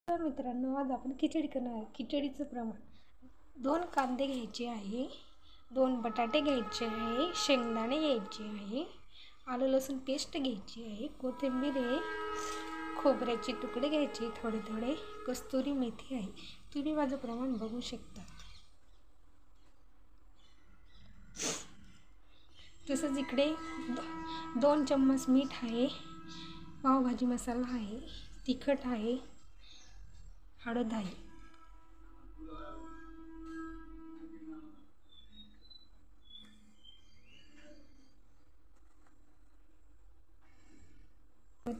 तर मित्रांनो, आज आपण खिचडी करणार आहे. खिचडीचं प्रमाण 2 कांदे घ्यायचे आहे, 2 बटाटे घ्यायचे आहे, शेंगदाणे घ्यायचे आहे, आलं लसूण पेस्ट घ्यायची आहे, कोथिंबीर आहे, खोबऱ्याचे तुकडे घ्यायचे थोडे थोडे, कस्तुरी मेथी आहे. तुम्ही माझं प्रमाण बघू शकता. तसंच इकडे 2 चम्मच मीठ आहे, पावभाजी मसाला आहे, तिखट आहे, हळद आहे.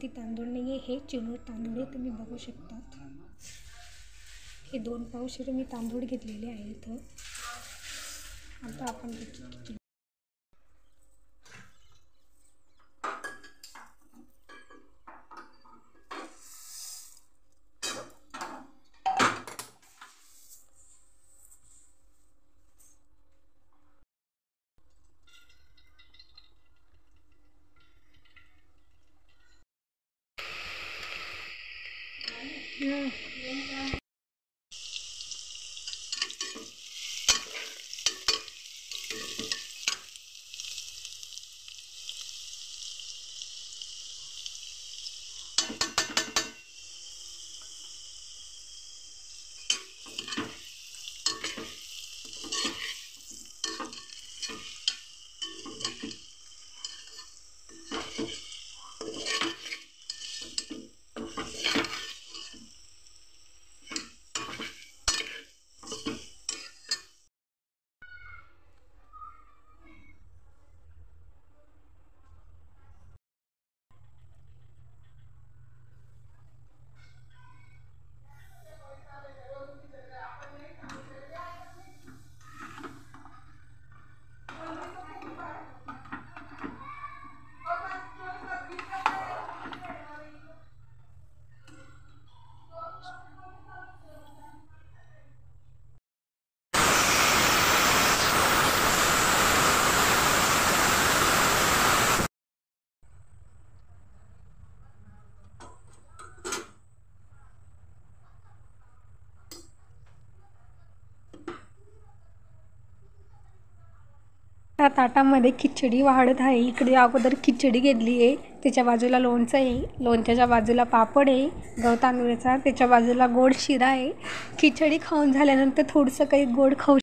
ती तांदूळ नाही आहे, हे चिनूर तांदूळ आहे, तुम्ही बघू शकता. हे 2 पावशेर मी तांदूळ घेतलेले आहे इथं. आता आपण त्या ताटामध्ये खिचडी वाढत आहे. इकडे अगोदर खिचडी घेतली आहे, त्याच्या बाजूला लोणचं आहे, लोणच्याच्या बाजूला पापड आहे गहू तांदूळाचा, त्याच्या बाजूला गोड शिरा आहे. खिचडी खाऊन झाल्यानंतर थोडंसं काही गोड खाऊ